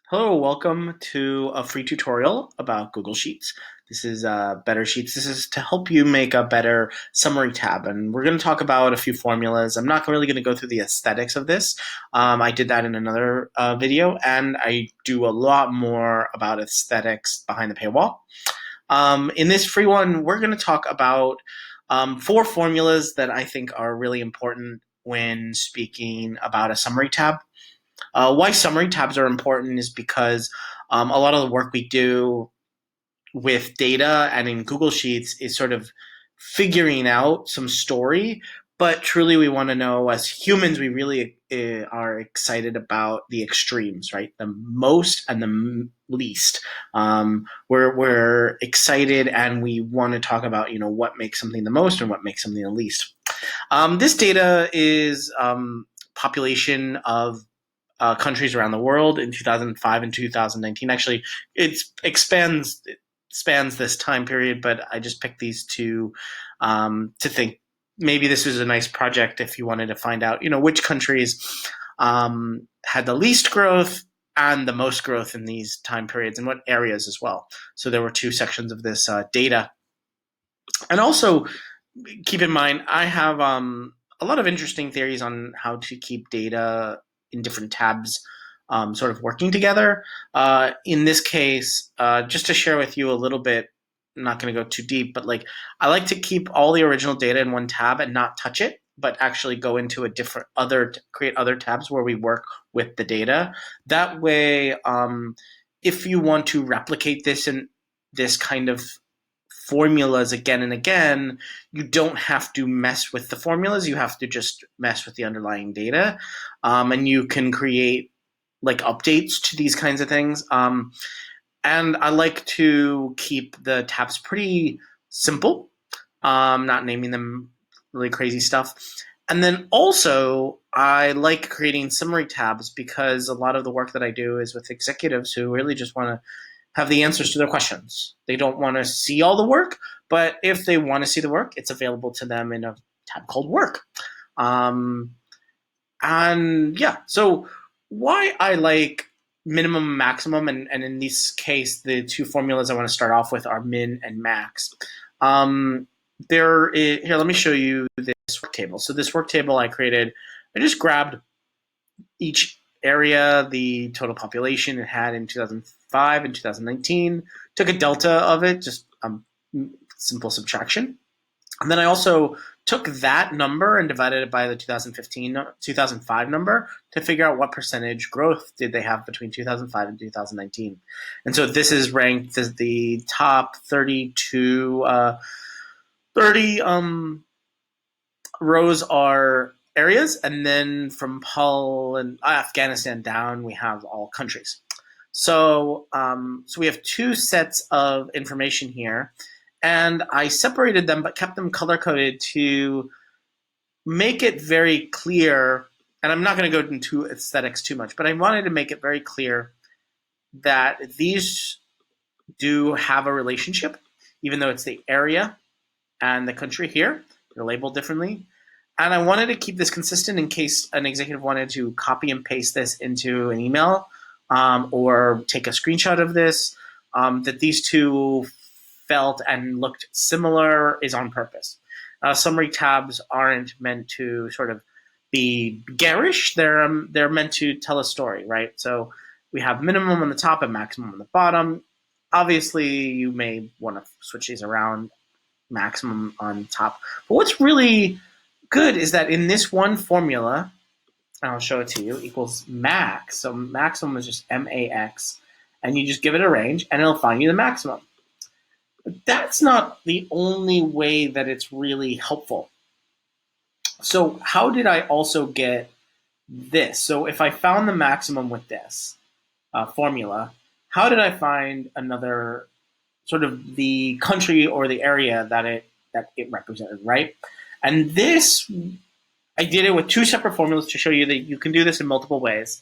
Hello, welcome to a free tutorial about Google Sheets. This is Better Sheets. This is to help you make a better summary tab. And we're going to talk about a few formulas. I'm not really going to go through the aesthetics of this. I did that in another video, and I do a lot more about aesthetics behind the paywall. In this free one, we're going to talk about four formulas that I think are really important when speaking about a summary tab. Why summary tabs are important is because a lot of the work we do with data and in Google Sheets is sort of figuring out some story. But truly, we want to know as humans, we really are excited about the extremes, right? The most and the least. We're excited and we want to talk about, what makes something the most and what makes something the least. This data is population of countries around the world in 2005 and 2019. Actually, it spans this time period, but I just picked these two to think maybe this was a nice project if you wanted to find out, which countries had the least growth and the most growth in these time periods and what areas as well. So there were two sections of this data. And also keep in mind, I have a lot of interesting theories on how to keep data in different tabs sort of working together. In this case, just to share with you a little bit, I'm not going to go too deep, but I like to keep all the original data in one tab and not touch it, but actually go into create other tabs where we work with the data. That way, if you want to replicate this in this kind of formulas again and again, you don't have to mess with the formulas. You have to just mess with the underlying data. And you can create updates to these kinds of things. And I like to keep the tabs pretty simple, not naming them really crazy stuff. And then also, I like creating summary tabs because a lot of the work that I do is with executives who really just want to have the answers to their questions. They don't want to see all the work, but if they want to see the work, it's available to them in a tab called Work. And yeah, so why I like minimum and maximum, and in this case, the two formulas I want to start off with are min and max. Here, let me show you this work table. So this work table I created, I just grabbed each area, the total population it had in 2005 and 2019, took a delta of it, just simple subtraction. And then I also took that number and divided it by the 2005 number to figure out what percentage growth did they have between 2005 and 2019. And so this is ranked as the top 30 rows are areas, and then from Poland, Afghanistan down, we have all countries. So we have two sets of information here, and I separated them but kept them color-coded to make it very clear, and I'm not going to go into aesthetics too much, but I wanted to make it very clear that these do have a relationship, even though it's the area and the country here. They're labeled differently. And I wanted to keep this consistent in case an executive wanted to copy and paste this into an email or take a screenshot of this, that these two felt and looked similar is on purpose. Summary tabs aren't meant to sort of be garish. They're meant to tell a story, right? So we have minimum on the top and maximum on the bottom. Obviously, you may want to switch these around, maximum on top. But what's really good is that in this one formula, and I'll show it to you, equals max. So maximum is just MAX, and you just give it a range, and it'll find you the maximum. But that's not the only way that it's really helpful. So how did I also get this? So if I found the maximum with this formula, how did I find another sort of the country or the area that it represented, right? And this, I did it with two separate formulas to show you that you can do this in multiple ways.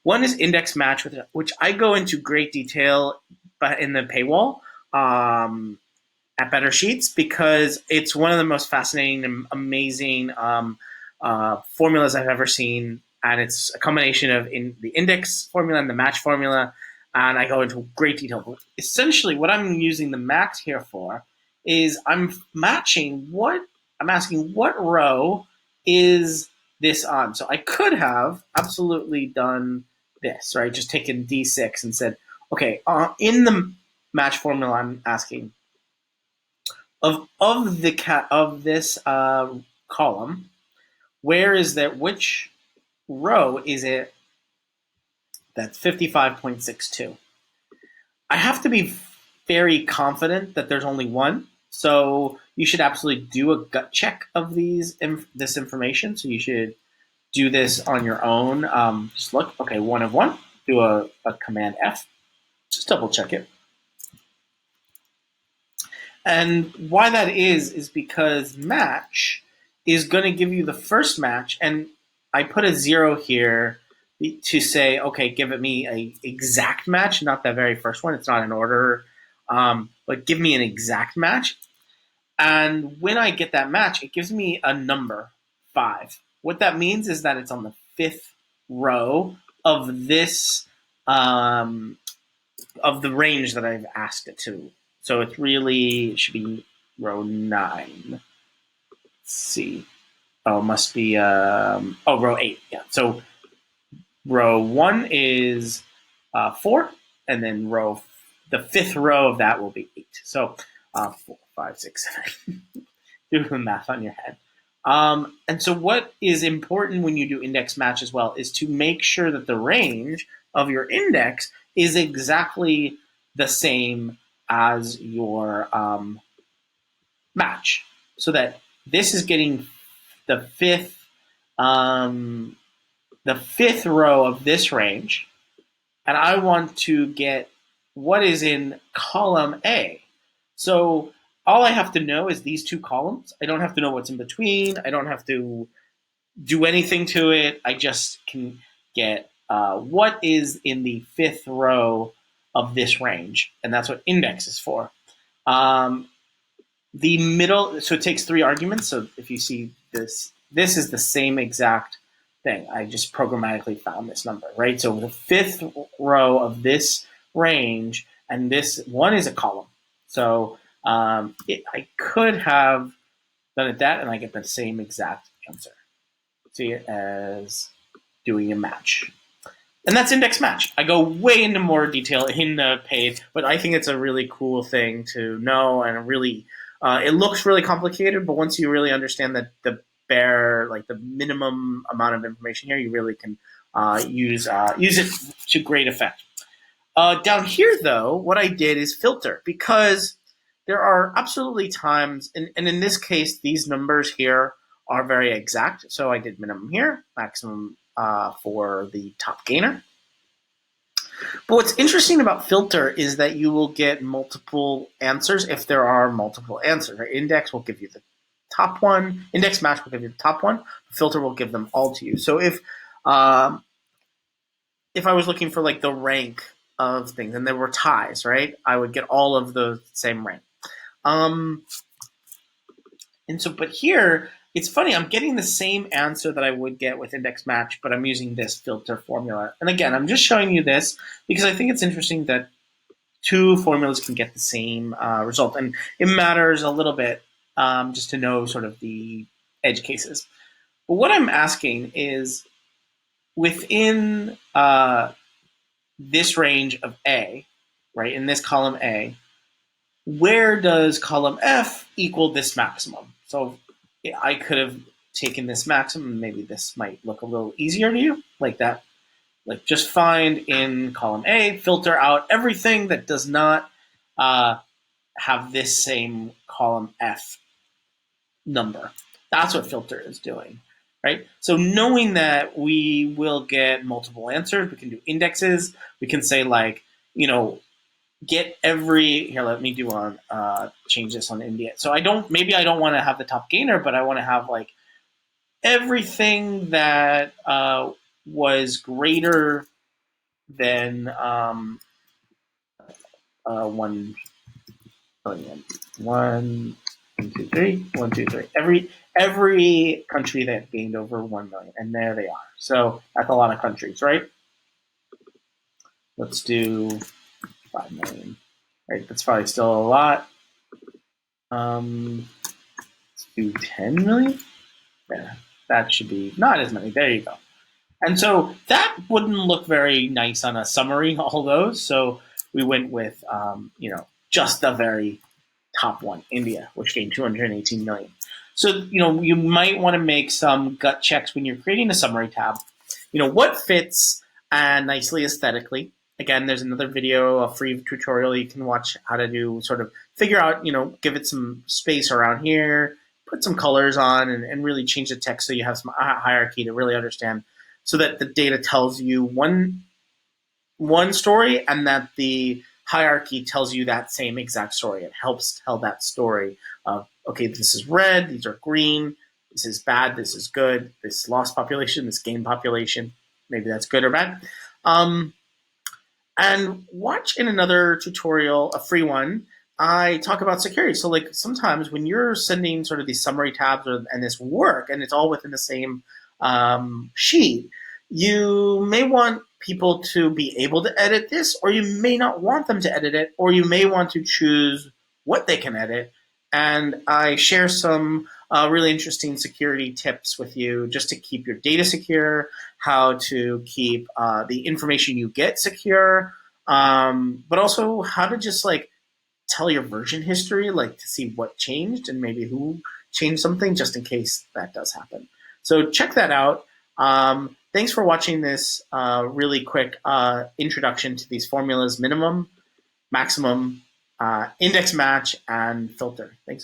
One is index match, which I go into great detail but in the paywall at Better Sheets, because it's one of the most fascinating and amazing formulas I've ever seen and it's a combination of the index formula and the match formula, and I go into great detail. But essentially, what I'm using the max here for is I'm asking what row is this on. So I could have absolutely done this, right? Just taken D6 and said, okay, in the match formula, I'm asking of this column, where is that? Which row is it? That's 55.62. I have to be very confident that there's only one. So you should absolutely do a gut check of this information. So you should do this on your own. Just look, okay, one of one. Do a Command F. Just double check it. And why that is because match is going to give you the first match, and I put a 0 here to say, okay, give it me a exact match, not that very first one. It's not in order, but give me an exact match. And when I get that match, it gives me a number, 5. What that means is that it's on the 5th row of this of the range that I've asked it to. So it should be row 9. Let's see. Oh, it must be row 8. Yeah. So row 1 is 4, and then the 5th row of that will be 8. So 4, 5, 6, 7. Do the math on your head. And so what is important when you do index match as well is to make sure that the range of your index is exactly the same as your match, so that this is getting the fifth row of this range, and I want to get what is in column A. So all I have to know is these two columns. I don't have to know what's in between. I don't have to do anything to it. I just can get what is in the 5th row of this range, and that's what index is for. The middle, so it takes 3 arguments. So if you see this is the same exact thing. I just programmatically found this number, right? So the 5th row of this range, and this one is a column. So I could have done it that, and I get the same exact answer. See it as doing a match. And that's index match. I go way into more detail in the page, but I think it's a really cool thing to know, and really, it looks really complicated, but once you really understand that the minimum amount of information here, you really can use it to great effect. Down here, though, what I did is filter, because there are absolutely times, and in this case, these numbers here are very exact. So I did minimum here, maximum for the top gainer. But what's interesting about filter is that you will get multiple answers if there are multiple answers. Right? Index will give you the top one. Index match will give you the top one. Filter will give them all to you. So if I was looking for like the rank of things and there were ties, right, I would get all of the same rank. And so, but here, it's funny, I'm getting the same answer that I would get with index match, but I'm using this filter formula. And again, I'm just showing you this because I think it's interesting that 2 formulas can get the same result. And it matters a little bit just to know sort of the edge cases. But what I'm asking is, within this range of A, right, in this column A, where does column F equal this maximum? So I could have taken this maximum, maybe this might look a little easier to you, like that. Like just find in column A, filter out everything that does not have this same column F number. That's what filter is doing, right? So knowing that we will get multiple answers, we can do indexes. We can say like, get here, let me do change this on India. So maybe I don't want to have the top gainer, but I want to have like everything that was greater than 1 million. 1, 2, 3, 1, 2, 3. Every country that gained over 1 million, and there they are. So that's a lot of countries, right? Let's do 5 million. Right, that's probably still a lot. Let's do 10 million. Yeah, that should be not as many. There you go. And so that wouldn't look very nice on a summary, all those. So we went with, just the very top one, India, which gained 218 million. So, you might want to make some gut checks when you're creating a summary tab. What fits nicely aesthetically. Again, there's another video, a free tutorial you can watch how to do sort of figure out, give it some space around here, put some colors on, and really change the text so you have some hierarchy to really understand so that the data tells you one story and that the hierarchy tells you that same exact story. It helps tell that story of, okay, this is red, these are green, this is bad, this is good, this lost population, this gained population. Maybe that's good or bad. And watch in another tutorial, a free one, I talk about security. So like sometimes when you're sending sort of these summary tabs and this work and it's all within the same sheet, you may want people to be able to edit this, or you may not want them to edit it, or you may want to choose what they can edit. And I share some really interesting security tips with you just to keep your data secure, how to keep the information you get secure, but also how to just like tell your version history, like to see what changed and maybe who changed something, just in case that does happen. So check that out. Thanks for watching this really quick introduction to these formulas: minimum, maximum, index match, and filter. Thanks so much.